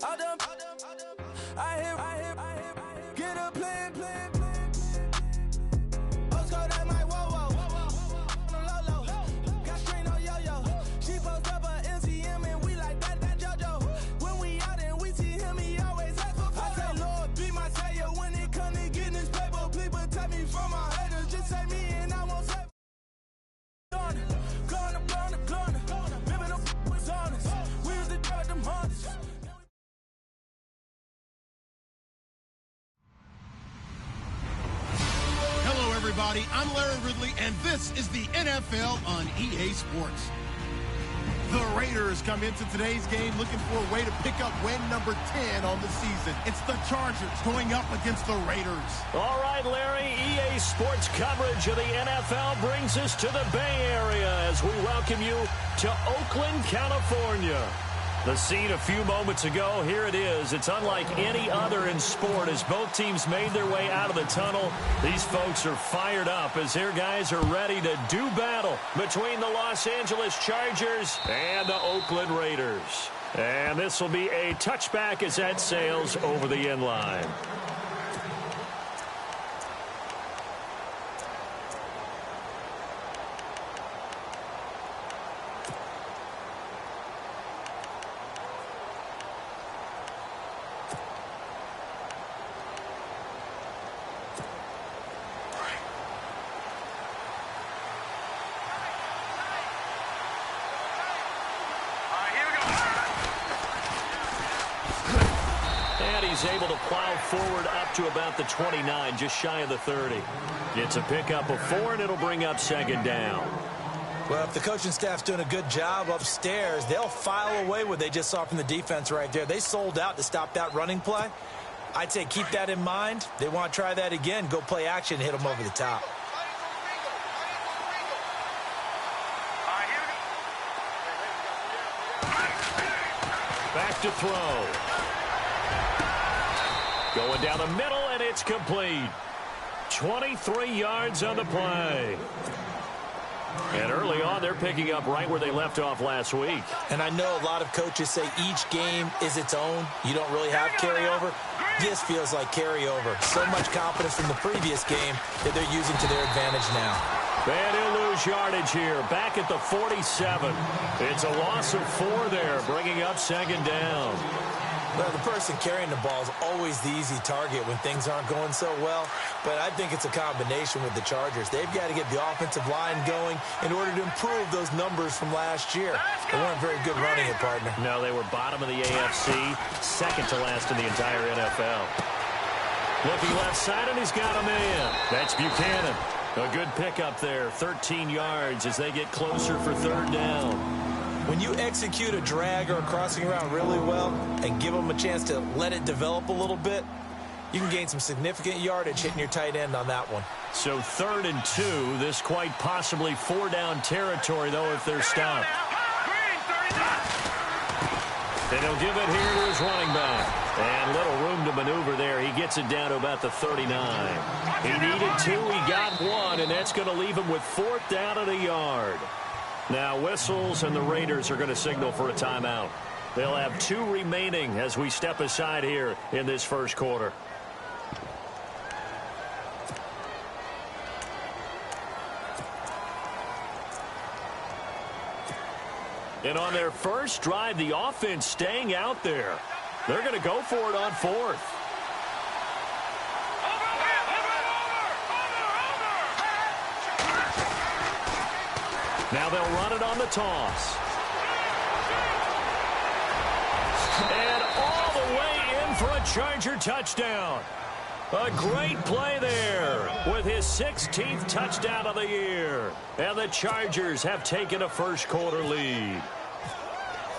I hit, get a plan. Everybody, I'm Larry Ridley, and this is the NFL on EA Sports. The Raiders come into today's game looking for a way to pick up win number 10 on the season. It's the Chargers going up against the Raiders. All right, Larry, EA Sports coverage of the NFL brings us to the Bay Area as we welcome you to Oakland, California. The scene a few moments ago, here it is. It's unlike any other in sport as both teams made their way out of the tunnel. These folks are fired up as their guys are ready to do battle between the Los Angeles Chargers and the Oakland Raiders. And this will be a touchback as that sails over the end line. He's able to plow forward up to about the 29, just shy of the 30. It's a pickup of 4, and it'll bring up second down. Well, if the coaching staff's doing a good job upstairs, they'll file away what they just saw from the defense right there. They sold out to stop that running play. I'd say keep that in mind. They want to try that again, go play action, hit them over the top. Back to throw. Going down the middle, and it's complete. 23 yards on the play. And early on, they're picking up right where they left off last week. And I know a lot of coaches say each game is its own. You don't really have carryover. This feels like carryover. So much confidence from the previous game that they're using to their advantage now. And he'll lose yardage here, back at the 47. It's a loss of 4 there, bringing up second down. Well, the person carrying the ball is always the easy target when things aren't going so well. But I think it's a combination with the Chargers. They've got to get the offensive line going in order to improve those numbers from last year. They weren't very good running it, partner. No, they were bottom of the AFC, second to last in the entire NFL. Looking left side, and he's got a man. That's Buchanan. A good pickup there, 13 yards as they get closer for third down. When you execute a drag or a crossing route really well and give them a chance to let it develop a little bit, you can gain some significant yardage hitting your tight end on that one. So 3rd and 2, this quite possibly 4-down territory, though, if they're stopped. And he'll give it here to his running back. And little room to maneuver there. He gets it down to about the 39. He needed 2, he got 1, and that's going to leave him with 4th down at a yard. Now whistles, and the Raiders are going to signal for a timeout. They'll have 2 remaining as we step aside here in this first quarter. And on their first drive, the offense staying out there. They're going to go for it on 4th. Now they'll run it on the toss. And all the way in for a Charger touchdown. A great play there with his 16th touchdown of the year. And the Chargers have taken a first quarter lead.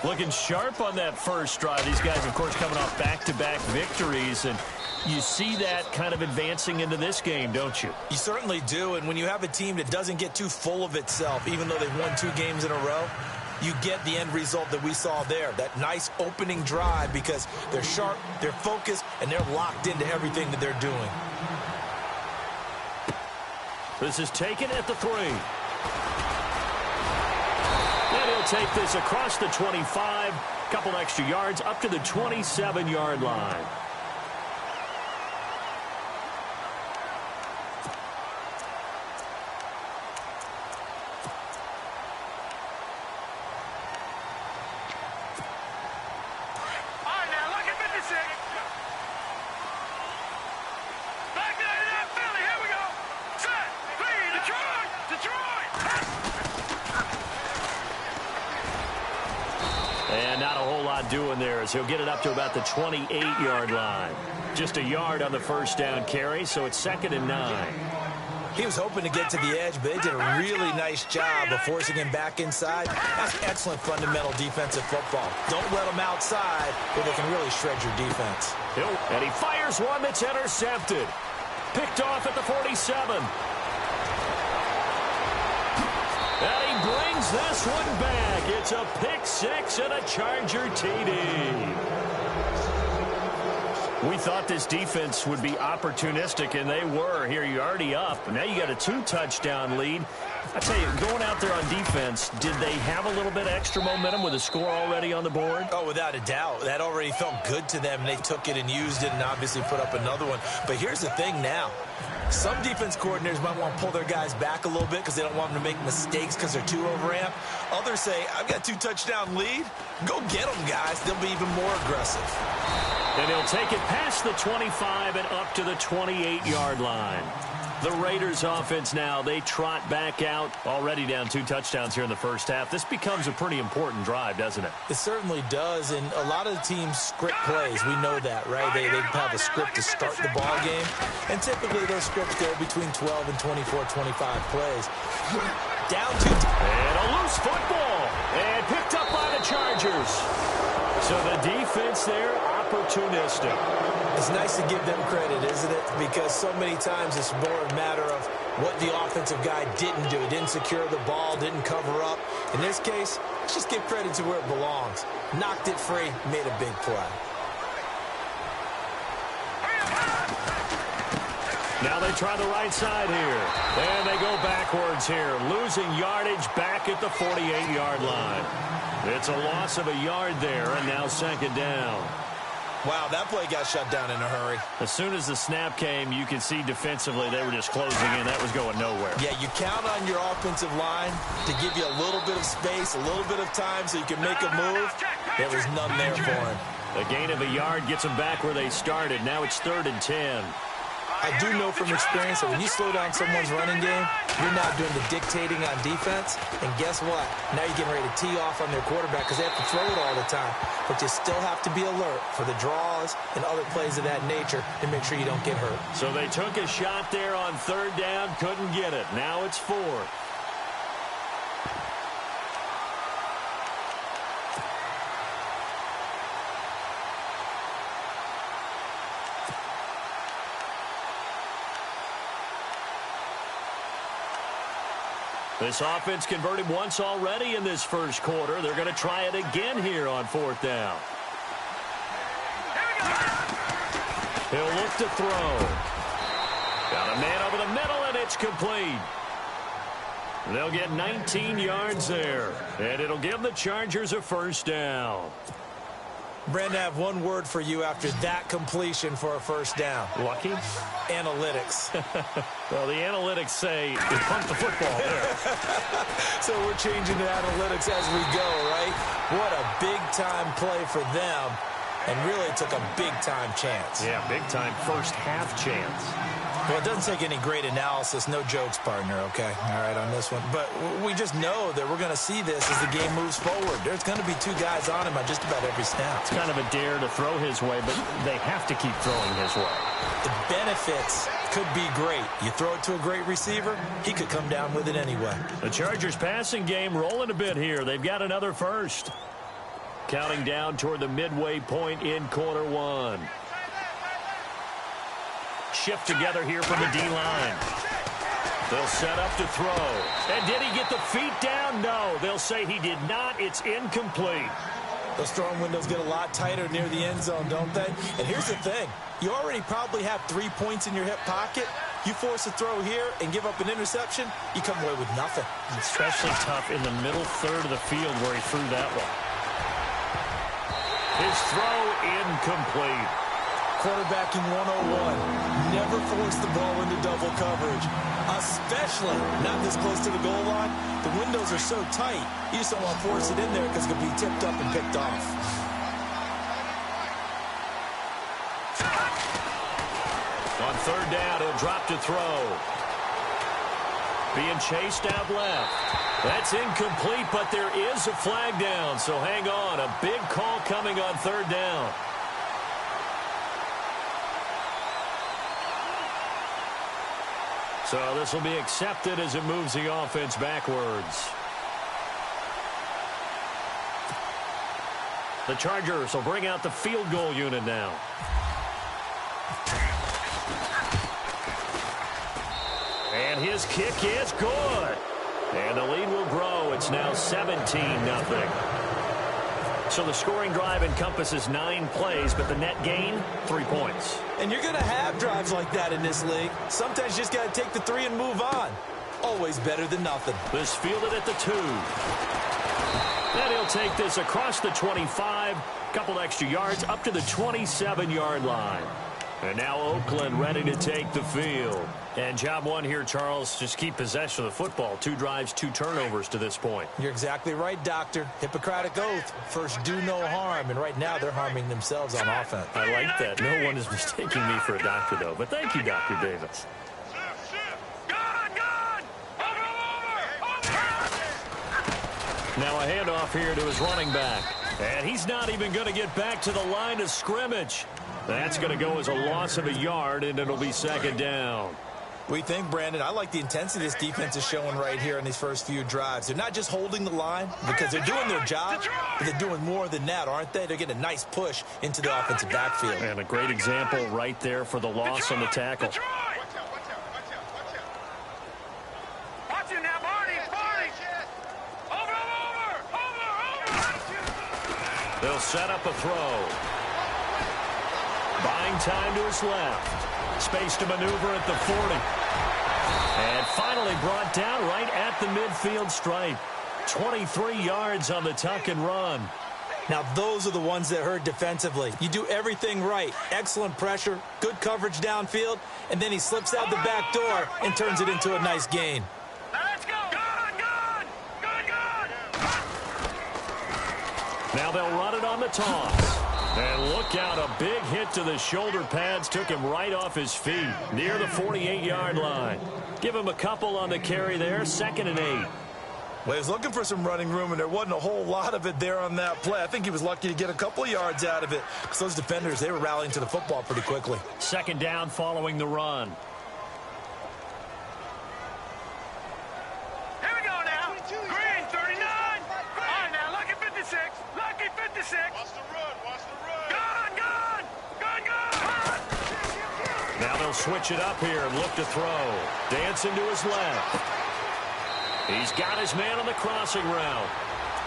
Looking sharp on that first drive. These guys, of course, coming off back-to-back victories. And you see that kind of advancing into this game, don't you? You certainly do. And when you have a team that doesn't get too full of itself, even though they've won 2 games in a row, you get the end result that we saw there. That nice opening drive because they're sharp, they're focused, and they're locked into everything that they're doing. This is taken at the 3. And he'll they'll take this across the 25, a couple extra yards up to the 27-yard line. And not a whole lot doing there as he'll get it up to about the 28-yard line. Just a yard on the first down carry, so it's 2nd and 9. He was hoping to get to the edge, but they did a really nice job of forcing him back inside. That's excellent fundamental defensive football. Don't let him outside where they can really shred your defense. And he fires one that's intercepted. Picked off at the 47. And he brings this one back. It's a pick six and a Charger TD. We thought this defense would be opportunistic, and they were. Here, you're already up. Now you got a 2-touchdown lead. I tell you, going out there on defense, did they have a little bit extra momentum with a score already on the board? Oh, without a doubt. That already felt good to them. They took it and used it and obviously put up another one. But here's the thing now. Some defense coordinators might want to pull their guys back a little bit because they don't want them to make mistakes because they're too overamped. Others say, I've got a 2-touchdown lead. Go get them, guys. They'll be even more aggressive. And he'll take it past the 25 and up to the 28-yard line. The Raiders offense now, they trot back out, already down 2 touchdowns here in the first half. This becomes a pretty important drive, doesn't it? It certainly does, and a lot of the teams script plays. We know that, right? They have a script to start the ball game, and typically those scripts go between 12 and 24, 25 plays. Down to... And a loose football, and picked up by the Chargers. So the defense there, opportunistic. It's nice to give them credit, isn't it? Because so many times it's more a matter of what the offensive guy didn't do. Didn't secure the ball, didn't cover up. In this case, let's just give credit to where it belongs. Knocked it free, made a big play. Now they try the right side here. And they go backwards here, losing yardage back at the 48-yard line. It's a loss of a yard there, and now 2nd down. Wow, that play got shut down in a hurry. As soon as the snap came, you could see defensively they were just closing in. That was going nowhere. Yeah, you count on your offensive line to give you a little bit of space, a little bit of time so you can make a move. There was none there for him. A gain of a yard gets them back where they started. Now it's 3rd and 10. I do know from experience that when you slow down someone's running game, you're not doing the dictating on defense. And guess what? Now you're getting ready to tee off on their quarterback because they have to throw it all the time. But you still have to be alert for the draws and other plays of that nature to make sure you don't get hurt. So they took a shot there on 3rd down, couldn't get it. Now it's 4th. This offense converted once already in this first quarter. They're going to try it again here on 4th down. He'll look to throw. Got a man over the middle, and it's complete. They'll get 19 yards there, and it'll give the Chargers a 1st down. Brandon, I have one word for you after that completion for a 1st down. Lucky? Analytics. Well, the analytics say you pumped the football there. So we're changing the analytics as we go, right? What a big-time play for them, and really took a big-time chance. Yeah, big-time first half chance. Well, it doesn't take any great analysis. No jokes, partner, okay? All right, on this one. But we just know that we're going to see this as the game moves forward. There's going to be 2 guys on him on just about every snap. It's kind of a dare to throw his way, but they have to keep throwing his way. The benefits could be great. You throw it to a great receiver, he could come down with it anyway. The Chargers passing game rolling a bit here. They've got another 1st. Counting down toward the midway point in quarter 1. Shift together here from the D-line. They'll set up to throw. And did he get the feet down? No. They'll say he did not. It's incomplete. Those throwing windows get a lot tighter near the end zone, don't they? And here's the thing. You already probably have 3 points in your hip pocket. You force a throw here and give up an interception, you come away with nothing. Especially tough in the middle third of the field where he threw that one. His throw incomplete. Quarterbacking 101. Never force the ball into double coverage, especially not this close to the goal line. The windows are so tight, you just don't want to force it in there because it could be tipped up and picked off. On third down, he'll drop to throw. Being chased out left. That's incomplete, but there is a flag down, so hang on. A big call coming on third down. So this will be accepted as it moves the offense backwards. The Chargers will bring out the field goal unit now. And his kick is good. And the lead will grow. It's now 17-0. So the scoring drive encompasses 9 plays, but the net gain, 3 points. And you're going to have drives like that in this league. Sometimes you just got to take the 3 and move on. Always better than nothing. This fielded at the 2. And he'll take this across the 25. Couple extra yards up to the 27-yard line. And now Oakland ready to take the field. And job one here, Charles, just keep possession of the football. 2 drives, 2 turnovers to this point. You're exactly right, Doctor. Hippocratic oath. First, do no harm. And right now, they're harming themselves on offense. I like that. No one is mistaking me for a doctor, though. But thank you, Dr. Davis. Now a handoff here to his running back. And he's not even going to get back to the line of scrimmage. That's going to go as a loss of a yard, and it'll be second down. We think, Brandon, I like the intensity this defense is showing right here in these first few drives. They're not just holding the line because they're doing their job, but they're doing more than that, aren't they? They're getting a nice push into the offensive backfield. And a great example right there for the loss on the tackle. They'll set up a throw. Buying time to his left. Space to maneuver at the 40. And finally brought down right at the midfield stripe. 23 yards on the tuck and run. Now, those are the ones that hurt defensively. You do everything right. Excellent pressure, good coverage downfield, and then he slips out the back door and turns it into a nice gain. Let's go. Good. Now they'll run it on the toss. And look out, a big hit to the shoulder pads took him right off his feet near the 48-yard line. Give him a couple on the carry there, 2nd and 8. Well, he was looking for some running room, and there wasn't a whole lot of it there on that play. I think he was lucky to get a couple of yards out of it because those defenders, they were rallying to the football pretty quickly. Second down following the run. Here we go now. Green, 39. All right, now, lucky 56. Lucky 56. Watch the run. Good. Now they'll switch it up here and look to throw. Dancing to his left. He's got his man on the crossing route.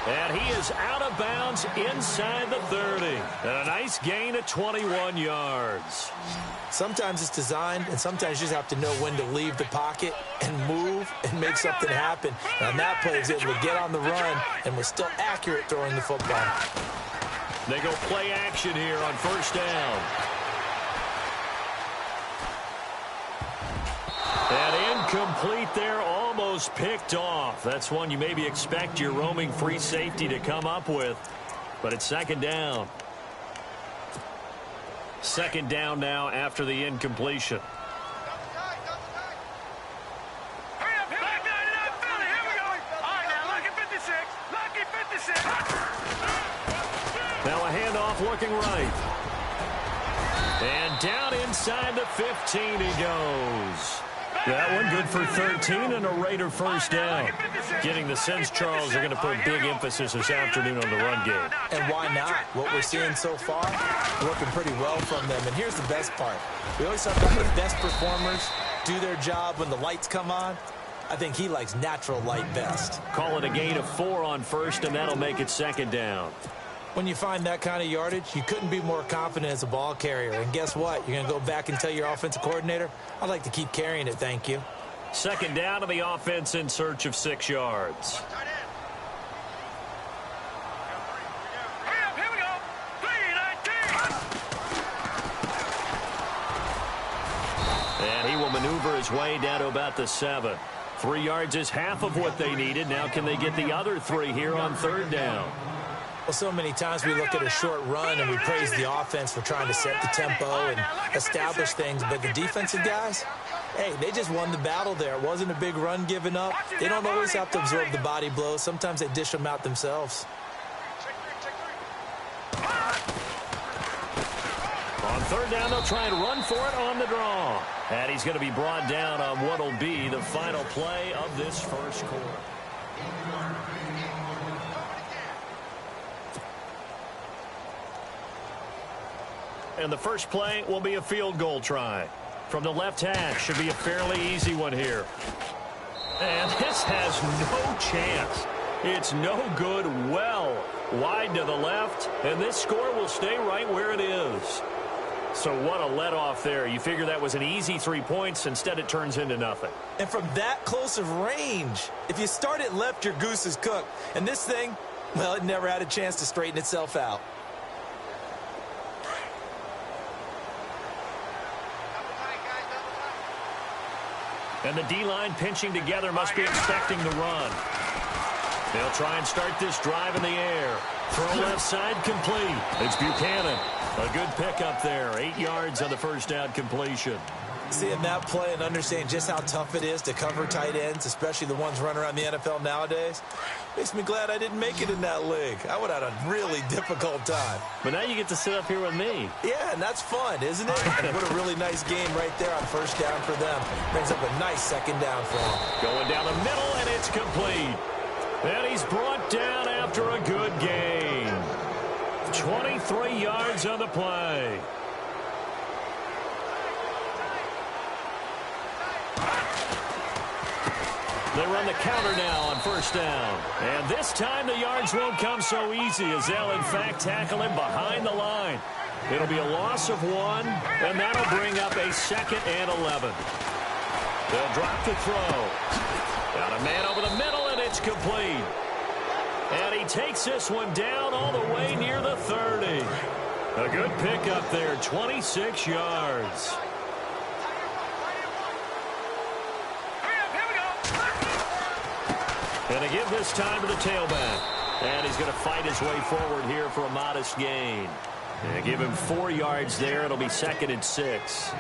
And he is out of bounds inside the 30. And a nice gain of 21 yards. Sometimes it's designed, and sometimes you just have to know when to leave the pocket and move and make something happen. Now, on that play, he was able to get on the run and was still accurate throwing the football. They go play action here on first down. And incomplete there, almost picked off. That's one you maybe expect your roaming free safety to come up with. But it's second down. Second down now after the incompletion. Hurry up, back 99, Philly, here we go. All right, now, lucky 56. Now a handoff looking right. And down inside the 15 he goes. That one good for 13 and a Raider first down. Getting the sense, Charles, they're going to put big emphasis this afternoon on the run game. And why not? What we're seeing so far, working pretty well from them. And here's the best part. We always talk about the best performers do their job when the lights come on. I think he likes natural light best. Call it a gain of 4 on first, and that'll make it second down. When you find that kind of yardage, you couldn't be more confident as a ball carrier. And guess what? You're going to go back and tell your offensive coordinator, I'd like to keep carrying it, thank you. Second down to the offense in search of 6 yards. Here we go. 3-19. And he will maneuver his way down to about the 7. 3 yards is half of what they needed. Now can they get the other 3 here on third down? Well, so many times we look at a short run and we praise the offense for trying to set the tempo and establish things. But the defensive guys, hey, they just won the battle there. It wasn't a big run given up. They don't always have to absorb the body blows. Sometimes they dish them out themselves. On third down, they'll try and run for it on the draw. And he's going to be brought down on what will be the final play of this first quarter. And the first play will be a field goal try. From the left hash, should be a fairly easy one here. And this has no chance. It's no good, well wide to the left, and this score will stay right where it is. So what a let-off there. You figure that was an easy 3 points. Instead, it turns into nothing. And from that close of range, if you start it left, your goose is cooked. And this thing, well, it never had a chance to straighten itself out. And the D-line pinching together must be expecting the run. They'll try and start this drive in the air. Throw left side complete. It's Buchanan. A good pickup there. 8 yards on the first down completion. Seeing that play and understanding just how tough it is to cover tight ends, especially the ones running around the NFL nowadays, makes me glad I didn't make it in that league. I would have had a really difficult time. But now you get to sit up here with me. Yeah, and that's fun, isn't it? And what a really nice game right there on first down for them. Brings up a nice second down for them. Going down the middle, and it's complete. And he's brought down after a good gain. 23 yards on the play. They run the counter now on first down. And this time the yards won't come so easy as they'll, in fact, tackle him behind the line. It'll be a loss of 1, and that'll bring up a 2nd and 11. They'll drop the throw. Got a man over the middle, and it's complete. And he takes this one down all the way near the 30. A good pickup there, 26 yards. And a give this time to the tailback. And he's going to fight his way forward here for a modest gain. And give him 4 yards there. It'll be 2nd and 6.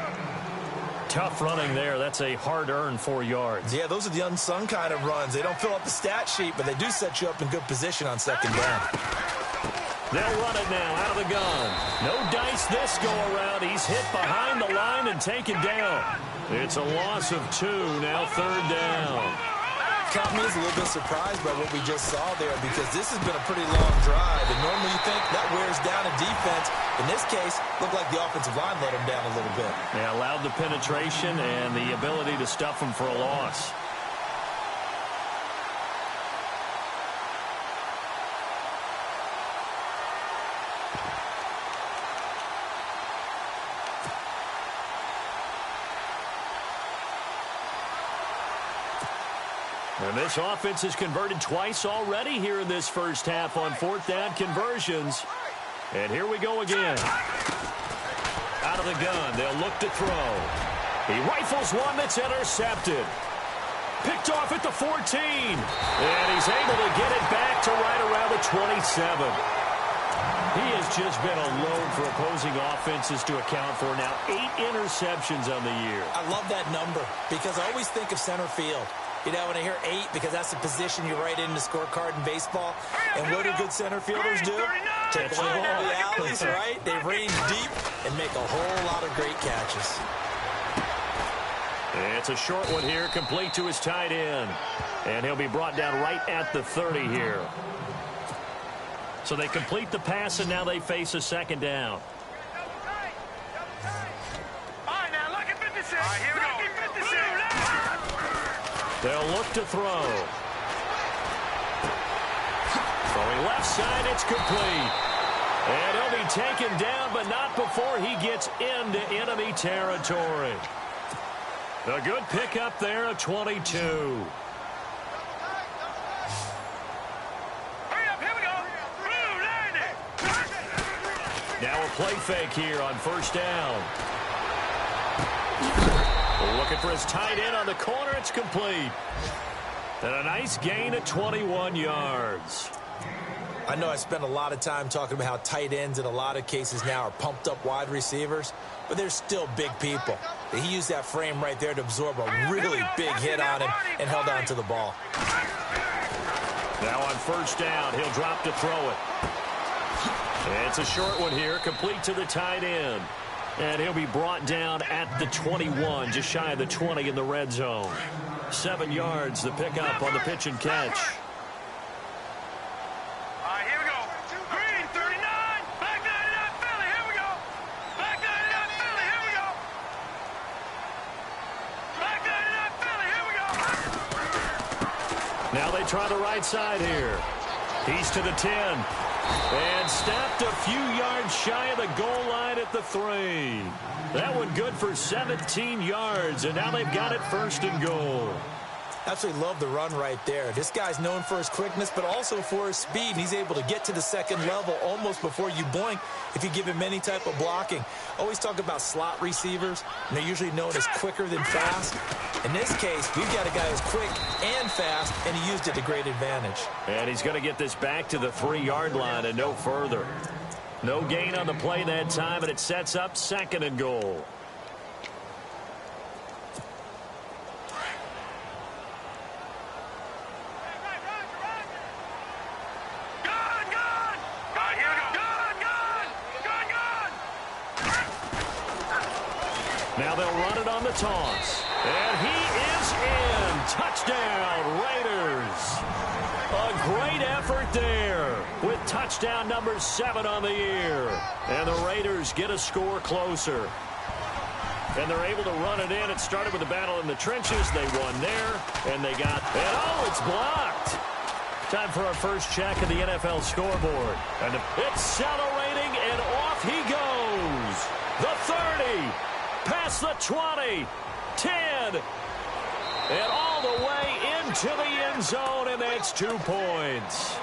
Tough running there. That's a hard-earned 4 yards. Yeah, those are the unsung kind of runs. They don't fill up the stat sheet, but they do set you up in good position on second down. They'll run it now out of the gun. No dice this go-around. He's hit behind the line and taken down. It's a loss of 2, now 3rd down. Caught me as a little bit surprised by what we just saw there because this has been a pretty long drive, and normally you think that wears down a defense. In this case, looked like the offensive line let them down a little bit. They allowed the penetration and the ability to stuff them for a loss. And this offense has converted twice already here in this first half on 4th down conversions. And here we go again. Out of the gun, they'll look to throw. He rifles one that's intercepted. Picked off at the 14. And he's able to get it back to right around the 27. He has just been a load for opposing offenses to account for now. 8 interceptions on the year. I love that number because I always think of center field. You know, when I hear 8, because that's the position you write in the scorecard in baseball. And what do good center fielders do? Take away all the alleys, right? They range deep and make a whole lot of great catches. It's a short one here, complete to his tight end. And he'll be brought down right at the 30 here. So they complete the pass, and now they face a 2nd down. All right, now look at 56. All right, here we go. 56. They'll look to throw. Throwing left side, it's complete. And he'll be taken down, but not before he gets into enemy territory. A good pickup there, a 22. Hurry up, here we go. Blue, 90. Now a play fake here on first down. Looking for his tight end on the corner. It's complete. And a nice gain at 21 yards. I know I spend a lot of time talking about how tight ends in a lot of cases now are pumped up wide receivers, but they're still big people. He used that frame right there to absorb a really big hit on him and held on to the ball. Now on first down, he'll drop to throw it. It's a short one here, complete to the tight end. And he'll be brought down at the 21, just shy of the 20 in the red zone. 7 yards, the pickup on the pitch and catch. All right, here we go. Green, 39. Black 99, Philly, here we go. Black 99, Philly, here we go. Black 99, Philly, here we go. Now they try the right side here. He's to the 10. And snapped a few yards shy of the goal line at the 3. That one good for 17 yards, and now they've got it first and goal. Absolutely love the run right there. This guy's known for his quickness, but also for his speed. He's able to get to the second level almost before you blink if you give him any type of blocking. Always talk about slot receivers, and they're usually known as quicker than fast. In this case, we've got a guy who's quick and fast, and he used it to great advantage. And he's going to get this back to the 3-yard line and no further. No gain on the play that time, and it sets up second and goal. Now they'll run it on the toss. And he is in. Touchdown, Raiders. A great effort there with touchdown number 7 on the year. And the Raiders get a score closer. And they're able to run it in. It started with a battle in the trenches. They won there. And they got, and oh, it's blocked. Time for our first check of the NFL scoreboard. And accelerating, and off he goes. The 30. Past the 20, 10, and all the way into the end zone, and that's 2 points.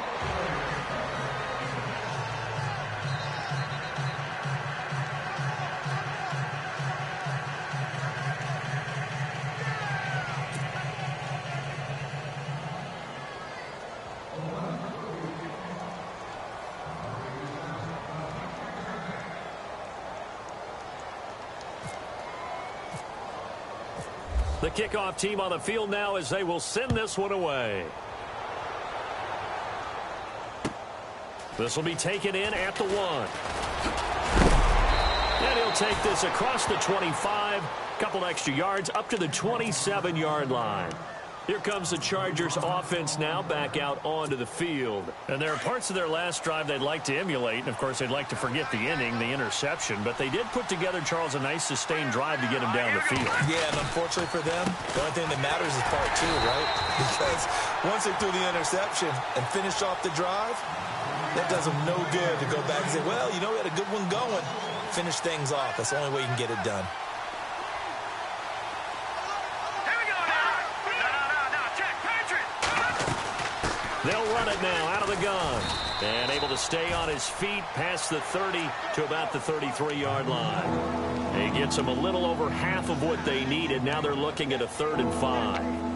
The kickoff team on the field now as they will send this one away. This will be taken in at the 1. And he'll take this across the 25. Couple extra yards up to the 27-yard line. Here comes the Chargers offense now back out onto the field. And there are parts of their last drive they'd like to emulate. And, of course, they'd like to forget the inning, the interception. But they did put together, Charles, a nice sustained drive to get him down the field. Yeah, and unfortunately for them, the only thing that matters is part 2, right? Because once they threw the interception and finished off the drive, that does them no good to go back and say, well, you know, we had a good one going. Finish things off. That's the only way you can get it done. They'll run it now out of the gun. And able to stay on his feet past the 30 to about the 33-yard line. He gets them a little over half of what they needed. Now they're looking at a 3rd and 5.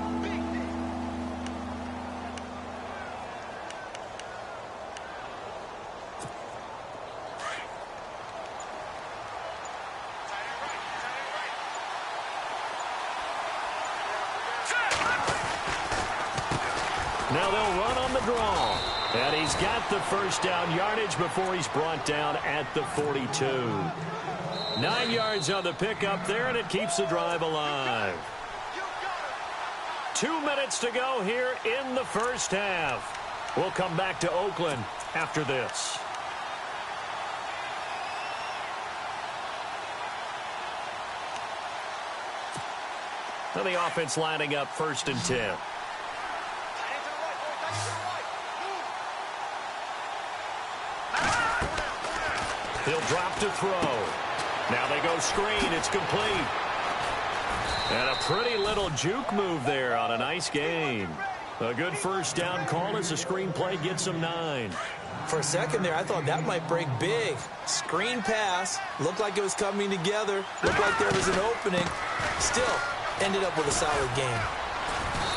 Now they'll run on the draw. And he's got the first down yardage before he's brought down at the 42. 9 yards on the pickup there, and it keeps the drive alive. 2 minutes to go here in the first half. We'll come back to Oakland after this. Now the offense lining up 1st and 10. He'll drop to throw. Now they go screen. It's complete. And a pretty little juke move there on a nice gain. A good first down call as the screenplay gets him 9. For a second there, I thought that might break big. Screen pass. Looked like it was coming together. Looked like there was an opening. Still, ended up with a solid gain.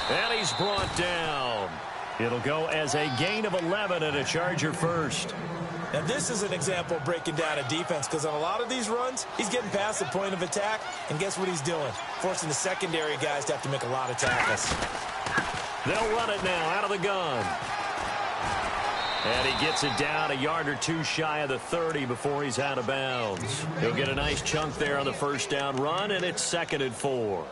And he's brought down. It'll go as a gain of 11 and a Charger first. Now, this is an example of breaking down a defense, because on a lot of these runs, he's getting past the point of attack, and guess what he's doing? Forcing the secondary guys to have to make a lot of tackles. They'll run it now out of the gun. And he gets it down a yard or two shy of the 30 before he's out of bounds. He'll get a nice chunk there on the first down run, and it's 2nd and 4.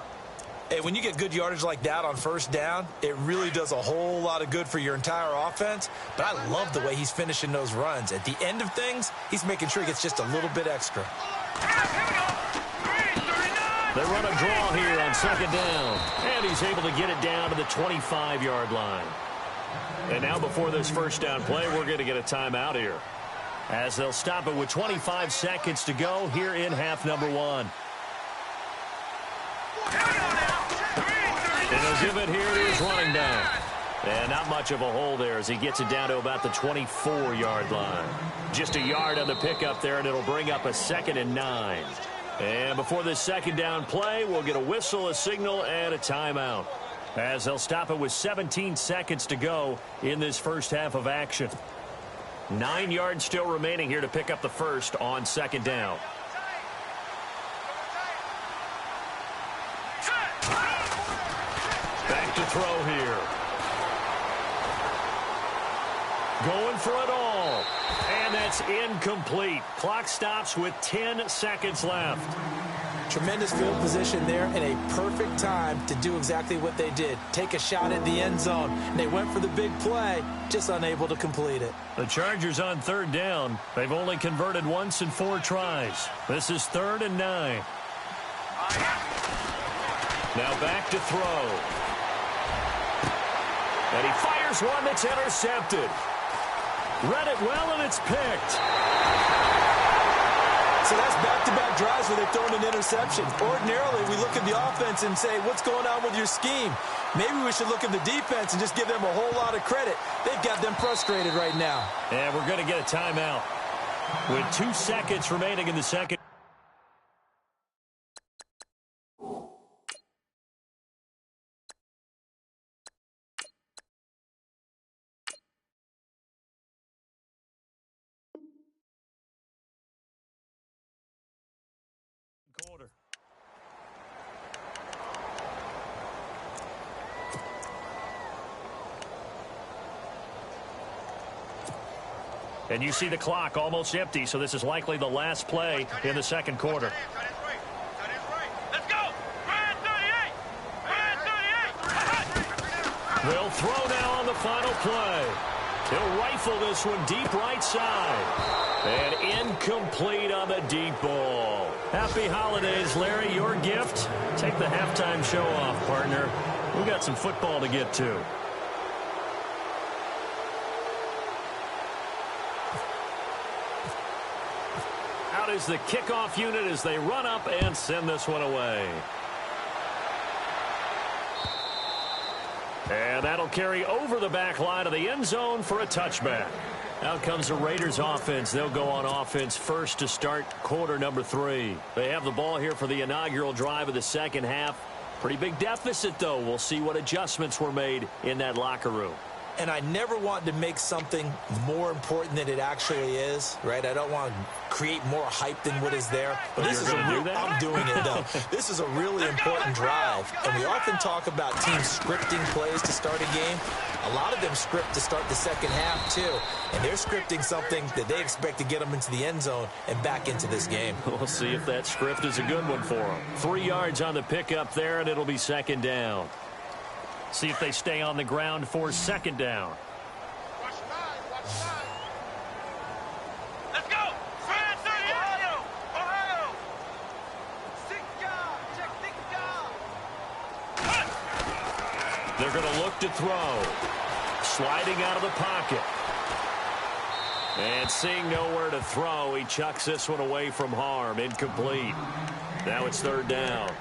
Hey, when you get good yardage like that on first down, it really does a whole lot of good for your entire offense. But I love the way he's finishing those runs. At the end of things, he's making sure he gets just a little bit extra. They run a draw here on 2nd down. And he's able to get it down to the 25-yard line. And now before this first down play, we're going to get a timeout here, as they'll stop it with 25 seconds to go here in half number 1. And he'll give it here to his running back. And not much of a hole there as he gets it down to about the 24-yard line. Just a yard on the pickup there, and it'll bring up a 2nd and 9. And before this second down play, we'll get a whistle, a signal, and a timeout, as they'll stop it with 17 seconds to go in this first half of action. 9 yards still remaining here to pick up the first on 2nd down. Back to throw here. Going for it all. And that's incomplete. Clock stops with 10 seconds left. Tremendous field position there, and a perfect time to do exactly what they did. Take a shot at the end zone. And they went for the big play, just unable to complete it. The Chargers on 3rd down. They've only converted once in 4 tries. This is 3rd and 9. Now back to throw. And he fires one that's intercepted. Read it well, and it's picked. So that's back-to-back drives where they've thrown an interception. Ordinarily, we look at the offense and say, what's going on with your scheme? Maybe we should look at the defense and just give them a whole lot of credit. They've got them frustrated right now. And we're going to get a timeout with 2 seconds remaining in the second. Quarter. And you see the clock almost empty, so this is likely the last play in the second quarter. Let's go! Ryan 38! Ryan 38! They'll throw now on the final play. He'll rifle this one deep right side. And incomplete on the deep ball. Happy holidays, Larry. Your gift? Take the halftime show off, partner. We got some football to get to. Out is the kickoff unit as they run up and send this one away. And that'll carry over the back line of the end zone for a touchback. Out comes the Raiders offense. They'll go on offense first to start quarter number 3. They have the ball here for the inaugural drive of the second half. Pretty big deficit, though. We'll see what adjustments were made in that locker room. And I never want to make something more important than it actually is, right? I don't want to create more hype than what is there. But this is I'm doing it, though. This is a really important drive. And we often talk about teams scripting plays to start a game. A lot of them script to start the second half, too. And they're scripting something that they expect to get them into the end zone and back into this game. We'll see if that script is a good one for them. 3 yards on the pickup there, and it'll be second down. See if they stay on the ground for second down. Let's go! Ryan 38! Ohio! They're going to look to throw. Sliding out of the pocket. And seeing nowhere to throw, he chucks this one away from harm. Incomplete. Now it's third down.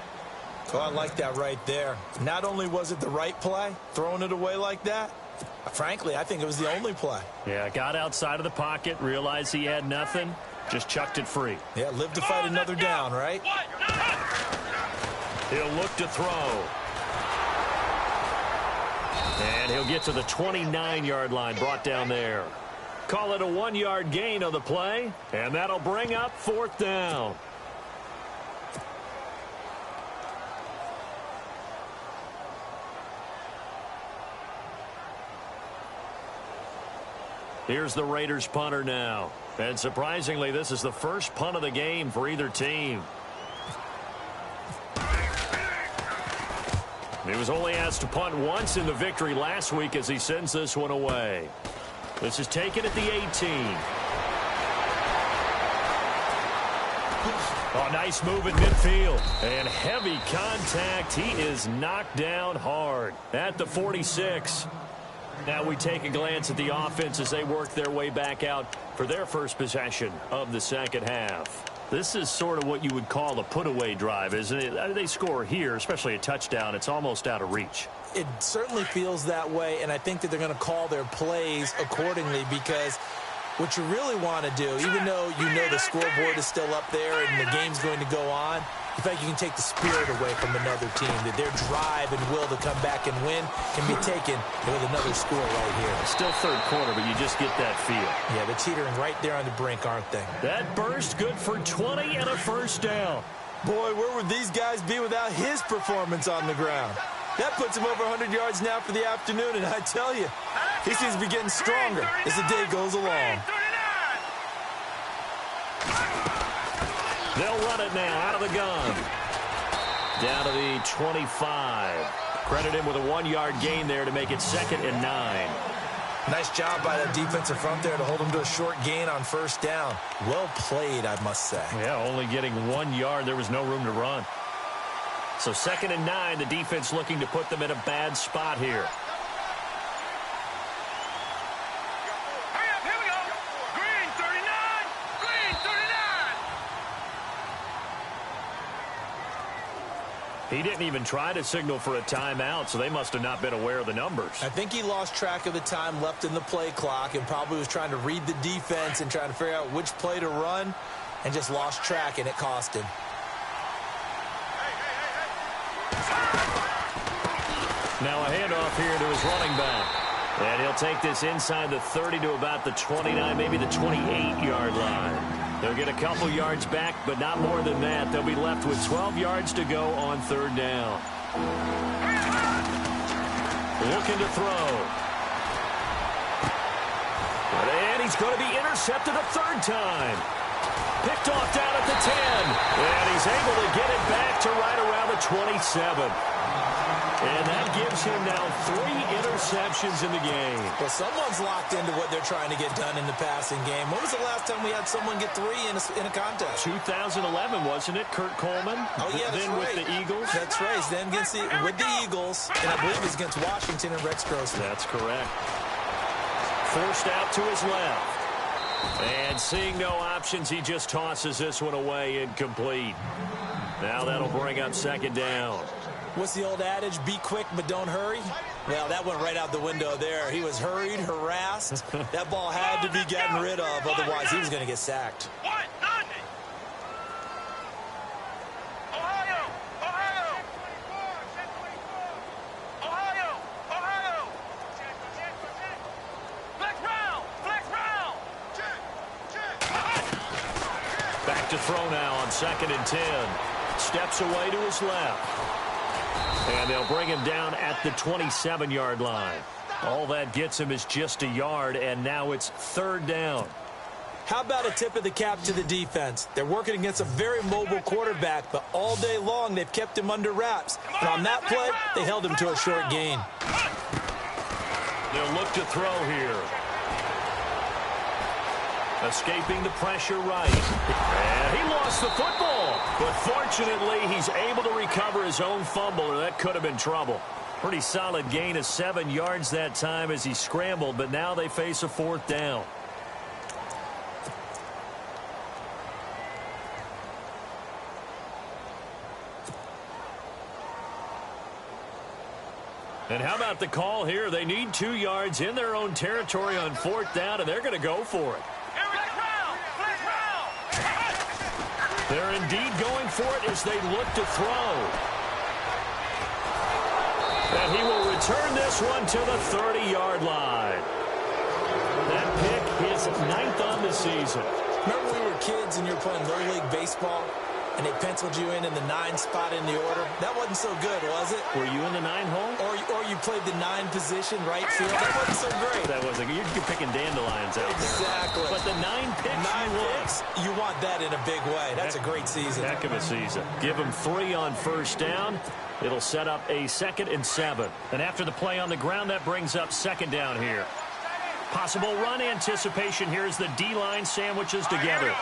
Oh, I like that right there. Not only was it the right play, throwing it away like that, frankly, I think it was the only play. Yeah, got outside of the pocket, realized he had nothing, just chucked it free. Yeah, live to fight another down, right? He'll look to throw. And he'll get to the 29-yard line, brought down there. Call it a 1-yard gain on the play, and that'll bring up fourth down. Here's the Raiders punter now. And surprisingly, this is the first punt of the game for either team. He was only asked to punt once in the victory last week as he sends this one away. This is taken at the 18. Oh, nice move in midfield. And heavy contact. He is knocked down hard at the 46. Now we take a glance at the offense as they work their way back out for their first possession of the second half. This is sort of what you would call a put-away drive, isn't it? They score here, especially a touchdown. It's almost out of reach. It certainly feels that way, and I think that they're going to call their plays accordingly because what you really want to do, even though you know the scoreboard is still up there and the game's going to go on, in fact, you can take the spirit away from another team, that their drive and will to come back and win can be taken with another score right here. Still third quarter, but you just get that feel. Yeah, they're teetering right there on the brink, aren't they? That burst good for 20 and a first down. Boy, where would these guys be without his performance on the ground? That puts him over 100 yards now for the afternoon, and I tell you, he seems to be getting stronger as the day goes along. They'll run it now out of the gun. Down to the 25. Credit him with a 1-yard gain there to make it 2nd and 9. Nice job by that defensive front there to hold him to a short gain on first down. Well played, I must say. Yeah, only getting 1 yard. There was no room to run. So 2nd and 9, the defense looking to put them in a bad spot here. Here we go. Green 39. Green 39. He didn't even try to signal for a timeout, so they must have not been aware of the numbers. I think he lost track of the time left in the play clock and probably was trying to read the defense and trying to figure out which play to run and just lost track, and it cost him. Now a handoff here to his running back. And he'll take this inside the 30 to about the 29, maybe the 28-yard line. They'll get a couple yards back, but not more than that. They'll be left with 12 yards to go on third down. Looking to throw. And he's going to be intercepted a third time. Picked off down at the 10. And he's able to get it back to right around the 27. And that gives him now 3 interceptions in the game. Well, someone's locked into what they're trying to get done in the passing game. When was the last time we had someone get 3 in a contest? 2011, wasn't it? Kurt Coleman? Oh, yeah, that's then right. with the Eagles? That's right. Then with the Eagles, and I believe it was against Washington and Rex Grossman. That's correct. Forced out to his left. And seeing no options, he just tosses this one away incomplete. Now that'll bring up 2nd down. What's the old adage? Be quick, but don't hurry. Well, that went right out the window there. He was hurried, harassed. That ball had to be gotten rid of. Otherwise, he was going to get sacked. Ohio! Ohio! Ohio! Ohio! Flex round! Flex round! Back to throw now on 2nd and 10. Steps away to his left. And they'll bring him down at the 27-yard line. All that gets him is just a yard, and now it's third down. How about a tip of the cap to the defense? They're working against a very mobile quarterback, but all day long they've kept him under wraps. And on that play, they held him to a short gain. They'll look to throw here. Escaping the pressure right. And he lost the football. But fortunately, he's able to recover his own fumble, or that could have been trouble. Pretty solid gain of 7 yards that time as he scrambled, but now they face a 4th down. And how about the call here? They need 2 yards in their own territory on 4th down, and they're going to go for it. They're indeed going for it as they look to throw. And he will return this one to the 30-yard line. That pick is 9th on the season. Remember when we were kids and you were playing Little League Baseball and they penciled you in the 9 spot in the order? That wasn't so good, was it? Were you in the 9 hole? Or you played the 9 position, right field? That wasn't so great. That wasn't. You're picking dandelions out there. Exactly. But the 9 picks, 9 picks, you want that in a big way. That's a great season. Heck of a season. Give them 3 on 1st down. It'll set up a 2nd and 7. And after the play on the ground, that brings up 2nd down here. Possible run anticipation here as the D-line sandwiches together.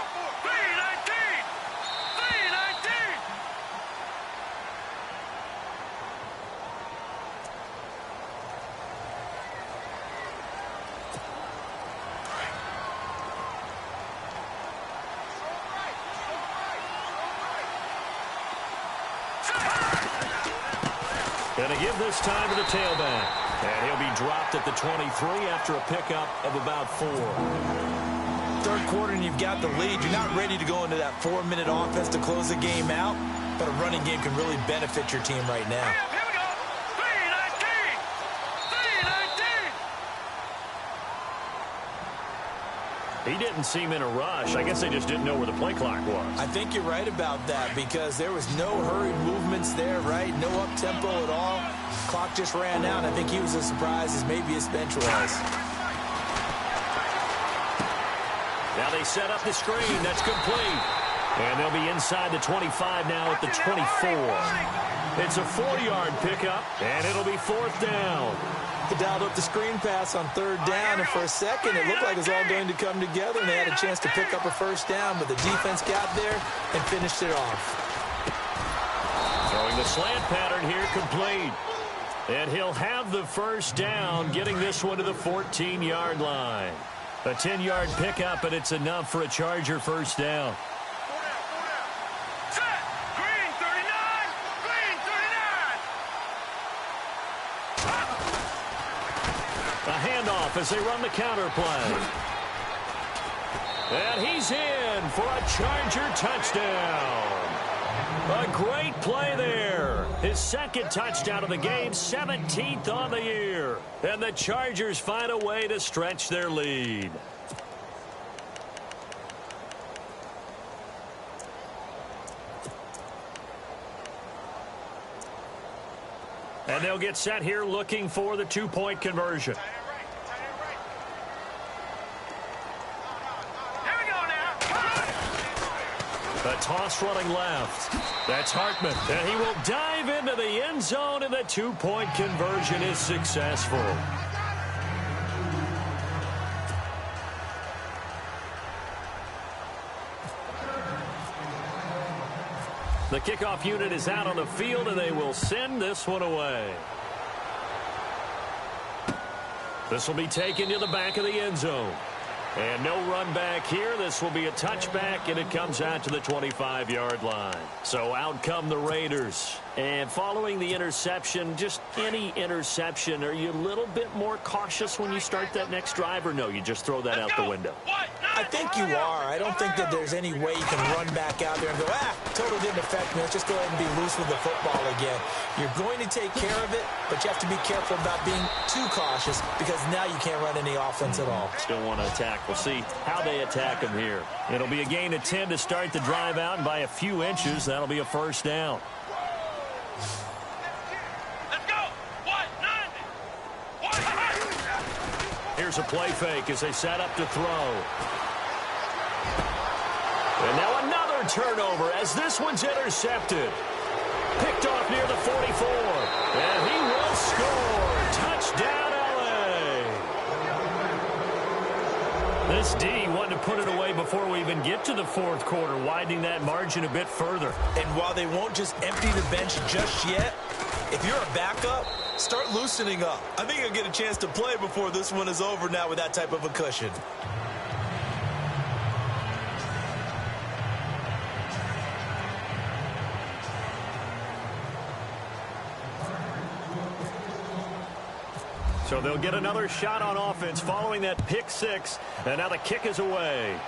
Going to give this time to the tailback. And he'll be dropped at the 23 after a pickup of about 4. 3rd quarter and you've got the lead. You're not ready to go into that 4-minute offense to close the game out, but a running game can really benefit your team right now. Here we go. 3-19. 3-19. He didn't seem in a rush. I guess they just didn't know where the play clock was. I think you're right about that because there was no hurried movements there, right? No up-tempo at all. Clock just ran out. I think he was as surprised as maybe his bench was. Now they set up the screen. That's complete. And they'll be inside the 25 now at the 24. It's a 4-yard pickup, and it'll be 4th down. He dialed up the screen pass on 3rd down, and for a second it looked like it was all going to come together, and they had a chance to pick up a 1st down, but the defense got there and finished it off. Throwing the slant pattern here complete. And he'll have the 1st down, getting this one to the 14-yard line. A 10-yard pickup, and it's enough for a Charger 1st down. Set. Green 39. Green 39. A handoff as they run the counter play. And he's in for a Charger touchdown. A great play there. His 2nd touchdown of the game, 17th on the year. And the Chargers find a way to stretch their lead. And they'll get set here looking for the 2-point conversion. A toss running left. That's Hartman. And he will dive into the end zone, and the 2-point conversion is successful. The kickoff unit is out on the field, and they will send this one away. This will be taken to the back of the end zone. And no run back here. This will be a touchback, and it comes out to the 25-yard line. So out come the Raiders. And following the interception, just any interception, are you a little bit more cautious when you start that next drive, or no, you just throw that out the window? I think you are. I don't think that there's any way you can run back out there and go, totally didn't affect me. Let's just go ahead and be loose with the football again. You're going to take care of it, but you have to be careful about being too cautious because now you can't run any offense at all. Still want to attack. We'll see how they attack him here. It'll be a gain of 10 to start the drive out, and by a few inches, that'll be a 1st down. Let's go. 1-9. Here's a play fake as they set up to throw. And now another turnover as this one's intercepted. Picked off near the 44. And he will score. Touchdown, L.A. This D wanted to put it away before we even get to the 4th quarter, widening that margin a bit further. And while they won't just empty the bench just yet, if you're a backup, start loosening up. I think you'll get a chance to play before this one is over now with that type of a cushion. So they'll get another shot on offense following that pick six. And now the kick is away.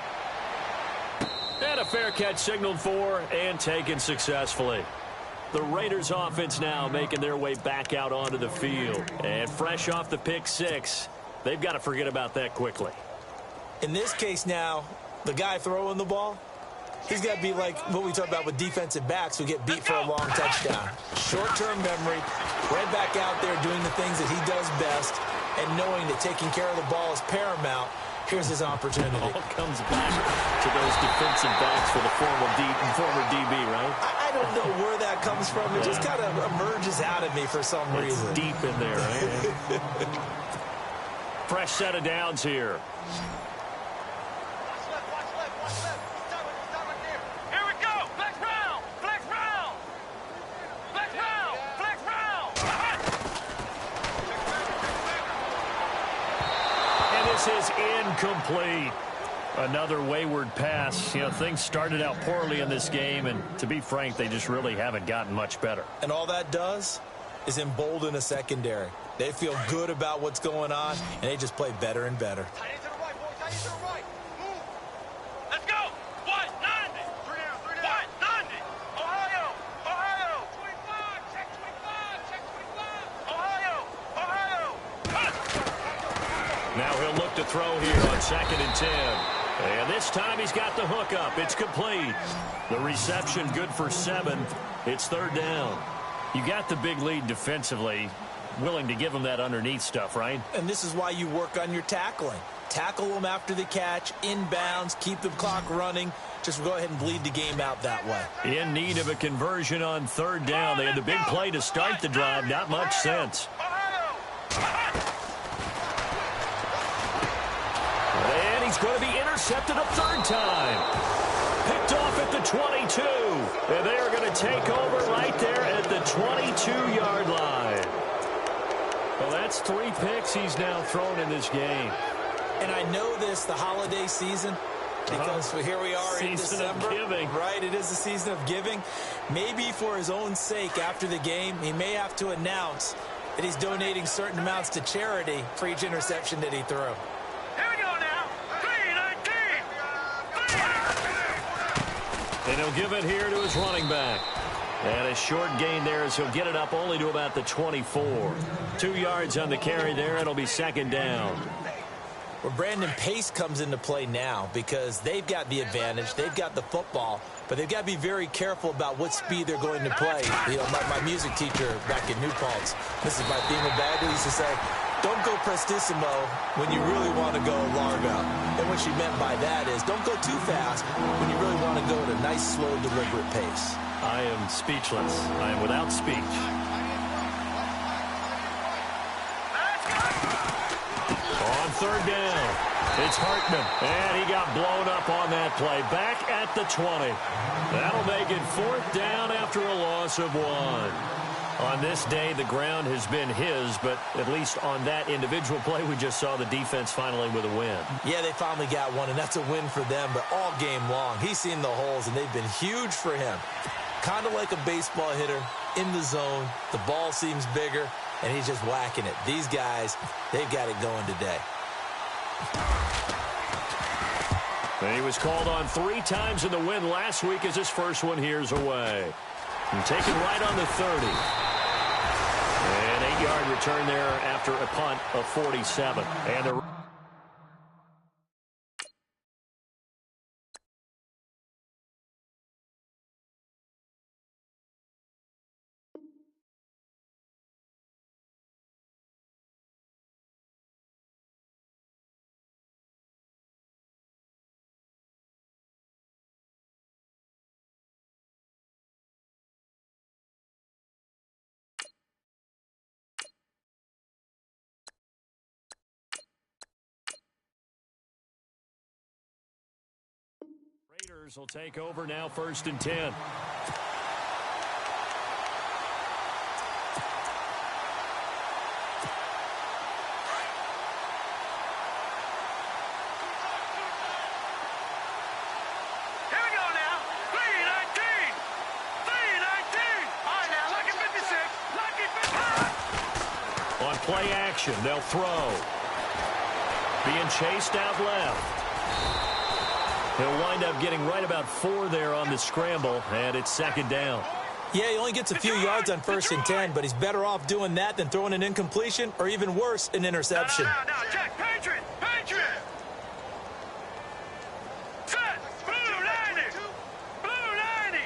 And a fair catch signaled for and taken successfully. The Raiders offense now making their way back out onto the field. And fresh off the pick six, they've got to forget about that quickly. In this case now, the guy throwing the ball, he's got to be like what we talk about with defensive backs who get beat for a long touchdown. Short-term memory, right back out there doing the things that he does best, and knowing that taking care of the ball is paramount. Here's his opportunity. It all comes back to those defensive backs for the former DB, right? I don't know where that comes from. It just kind of emerges out of me for some reason. It's deep in there, right? Fresh set of downs here. Here we go. Flex round. Flex round. Flex round. Flex round. And this is incomplete. Another wayward pass. You know, things started out poorly in this game, and to be frank, they just really haven't gotten much better. And all that does is embolden a secondary. They feel good about what's going on, and they just play better and better. Tight end to the right, boys. Tight end to the right. Move. Let's go. 190. 3 down. 190. Ohio. Ohio. 25. Check 25. Check 25. Ohio. Ohio. Now he'll look to throw here on 2nd and 10. And this time he's got the hook up. It's complete. The reception good for 7. It's 3rd down. You got the big lead defensively. Willing to give them that underneath stuff, right? And this is why you work on your tackling. Tackle them after the catch, inbounds, keep the clock running. Just go ahead and bleed the game out that way. In need of a conversion on 3rd down. They had the big play to start the drive. Not much sense. And he's going to be intercepted a 3rd time. Picked off at the 22. And they are going to take over right there at the 22-yard line. Well, that's 3 picks he's now thrown in this game. And I know this, the holiday season, because here we are in December. Season of giving. Right, it is the season of giving. Maybe for his own sake after the game, he may have to announce that he's donating certain amounts to charity for each interception that he threw. Here we go now. 3-19. And he'll give it here to his running back. And a short gain there as he'll get it up only to about the 24. 2 yards on the carry there. It'll be 2nd down. Well, Brandon, pace comes into play now because they've got the advantage. They've got the football, but they've got to be very careful about what speed they're going to play. You know, my music teacher back in New Paltz, this is my theme of Bagley, used to say, don't go prestissimo when you really want to go largo. And what she meant by that is don't go too fast when you really want to go at a nice, slow, deliberate pace. I am speechless. I am without speech. On 3rd down, it's Hartman, and he got blown up on that play. Back at the 20. That'll make it 4th down after a loss of 1. On this day, the ground has been his, but at least on that individual play, we just saw the defense finally with a win. Yeah, they finally got one, and that's a win for them, but all game long, he's seen the holes, and they've been huge for him. Kind of like a baseball hitter in the zone. The ball seems bigger, and he's just whacking it. These guys, they've got it going today. And he was called on 3 times in the win last week as his first one here's away. And taken right on the 30. An 8-yard return there after a punt of 47. And the Raiders will take over now, 1st and 10. Play action. They'll throw. Being chased out left. He'll wind up getting right about 4 there on the scramble, and it's second down. Yeah, he only gets a few yards on 1st and 10, but he's better off doing that than throwing an incompletion or even worse, an interception. Now, check. Patriot. Set. Blue 90. Blue 90.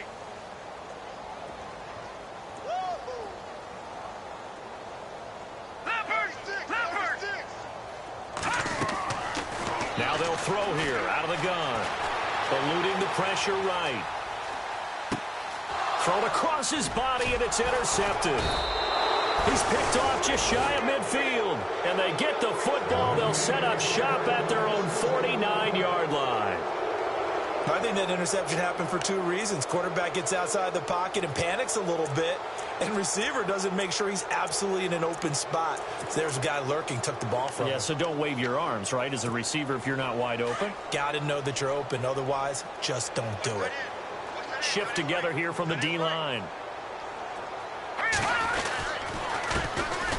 Leopard. Now they'll throw here out of the gun. Eluding the pressure right. Thrown across his body, and it's intercepted. He's picked off just shy of midfield. And they get the football. They'll set up shop at their own 49-yard line. I think that interception happened for 2 reasons. Quarterback gets outside the pocket and panics a little bit, and receiver doesn't make sure he's absolutely in an open spot. So there's a guy lurking, took the ball from him. Yeah, so don't wave your arms, right, as a receiver if you're not wide open. Got to know that you're open. Otherwise, just don't do it. Shift together here from the D-line.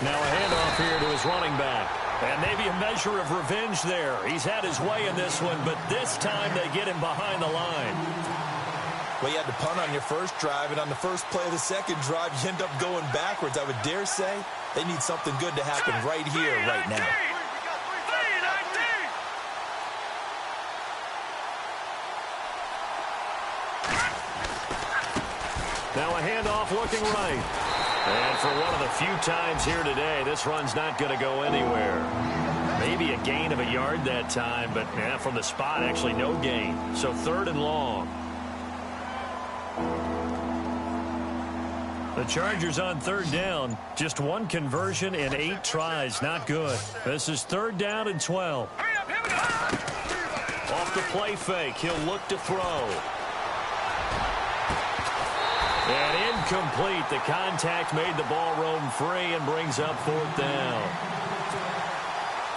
Now a handoff here to his running back. And maybe a measure of revenge there. He's had his way in this one, but this time they get him behind the line. Well, you had to punt on your first drive, and on the first play of the second drive, you end up going backwards. I would dare say they need something good to happen right here, right now. Now a handoff looking right. And for one of the few times here today, this run's not going to go anywhere. Maybe a gain of a yard that time, but from the spot, actually no gain. So 3rd and long. The Chargers on 3rd down. Just 1 conversion in 8 tries. Not good. This is 3rd down and 12. Off the play fake. He'll look to throw. And incomplete. The contact made the ball roam free and brings up 4th down.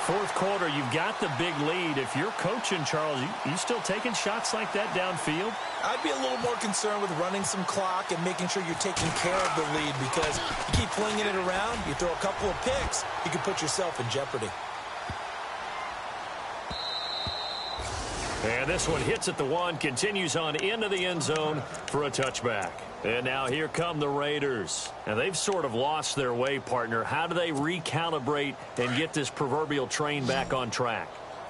4th quarter, you've got the big lead. If you're coaching, Charles, you still taking shots like that downfield? I'd be a little more concerned with running some clock and making sure you're taking care of the lead, because you keep flinging it around, you throw a couple of picks, you can put yourself in jeopardy. And this one hits at the 1, continues on into the end zone for a touchback. And now here come the Raiders. And they've sort of lost their way, partner. How do they recalibrate and get this proverbial train back on track?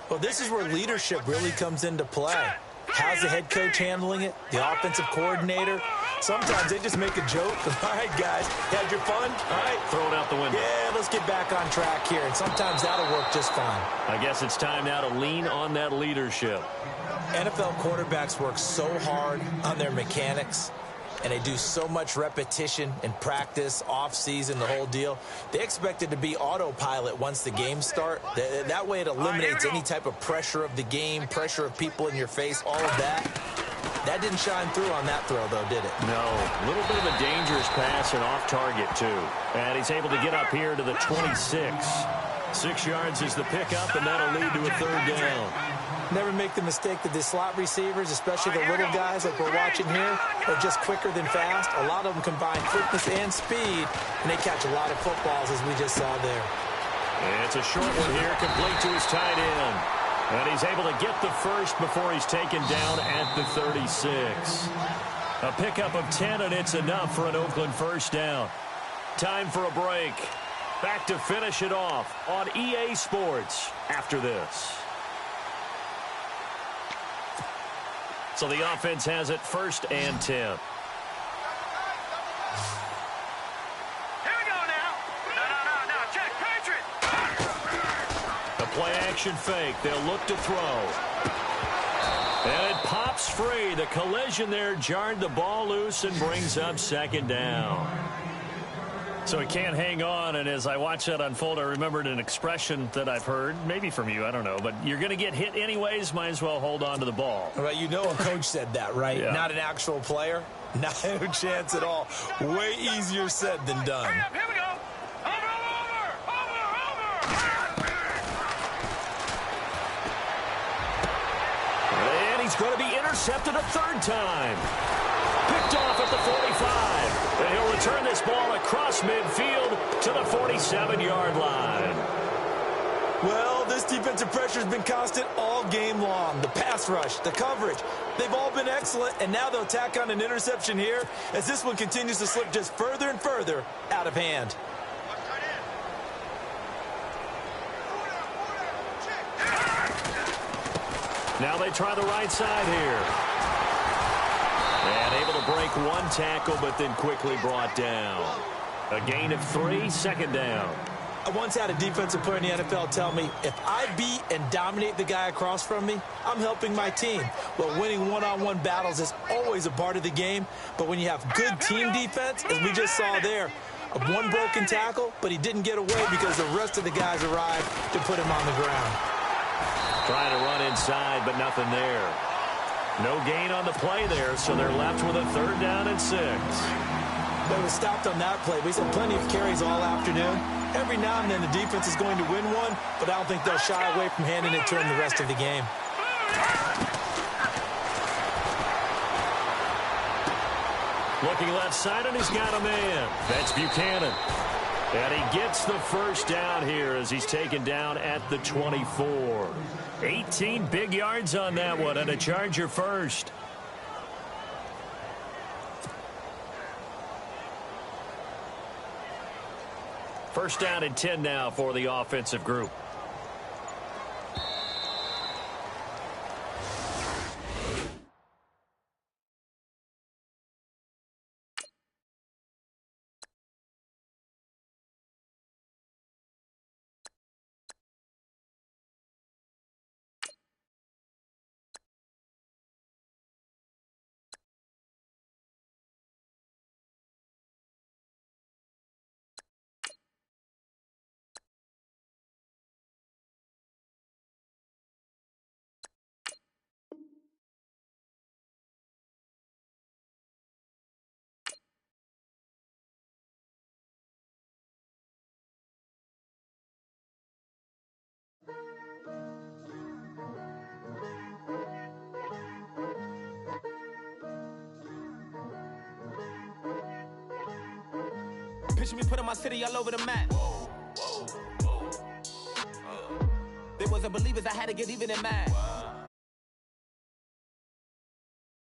Well, this is where leadership really comes into play. How's the head coach handling it? The offensive coordinator? Sometimes they just make a joke. All right, guys, you had your fun? All right. Throw it out the window. Yeah, let's get back on track here. And sometimes that'll work just fine. I guess it's time now to lean on that leadership. NFL quarterbacks work so hard on their mechanics, and they do so much repetition and practice, off-season, the whole deal. They expect it to be autopilot once the games start. That way it eliminates any type of pressure of the game, pressure of people in your face, all of that. That didn't shine through on that throw, though, did it? No. A little bit of a dangerous pass and off target, too. And he's able to get up here to the 26. 6 yards is the pickup, and that'll lead to a 3rd down. Never make the mistake that the slot receivers, especially the little guys like we're watching here, are just quicker than fast. A lot of them combine quickness and speed, and they catch a lot of footballs, as we just saw there. And it's a short one here, complete to his tight end. And he's able to get the first before he's taken down at the 36. A pickup of 10, and it's enough for an Oakland 1st down. Time for a break. Back to finish it off on EA Sports after this. So the offense has it 1st and 10. Here we go now. No. Check. Patriot. A play-action fake. They'll look to throw. And it pops free. The collision there jarred the ball loose and brings up 2nd down. So he can't hang on, and as I watch that unfold, I remembered an expression that I've heard, maybe from you, I don't know, but you're going to get hit anyways, might as well hold on to the ball. Well, you know a coach said that, right? Yeah. Not an actual player. Not a chance at all. Way easier said than done. Hurry up. Here we go. Over. And he's going to be intercepted a 3rd time. Picked off at the 45. And he'll return this ball across midfield to the 47-yard line. Well, this defensive pressure has been constant all game long. The pass rush, the coverage, they've all been excellent, and now they'll tack on an interception here as this one continues to slip just further and further out of hand. Now they try the right side here. And able to break one tackle, but then quickly brought down. A gain of 3, second down. I once had a defensive player in the NFL tell me, if I beat and dominate the guy across from me, I'm helping my team. Well, winning one-on-one battles is always a part of the game, but when you have good team defense, as we just saw there, one broken tackle, but he didn't get away because the rest of the guys arrived to put him on the ground. Trying to run inside, but nothing there. No gain on the play there, so they're left with a 3rd down and 6. They were stopped on that play. We saw plenty of carries all afternoon. Every now and then the defense is going to win one, but I don't think they'll shy away from handing it to him the rest of the game. Looking left side, and he's got a man. That's Buchanan. And he gets the first down here as he's taken down at the 24. 18 big yards on that one, and a Charger first. First down and 10 now for the offensive group. Picture me putting my city all over the map. They wasn't believers, I had to get even in mad.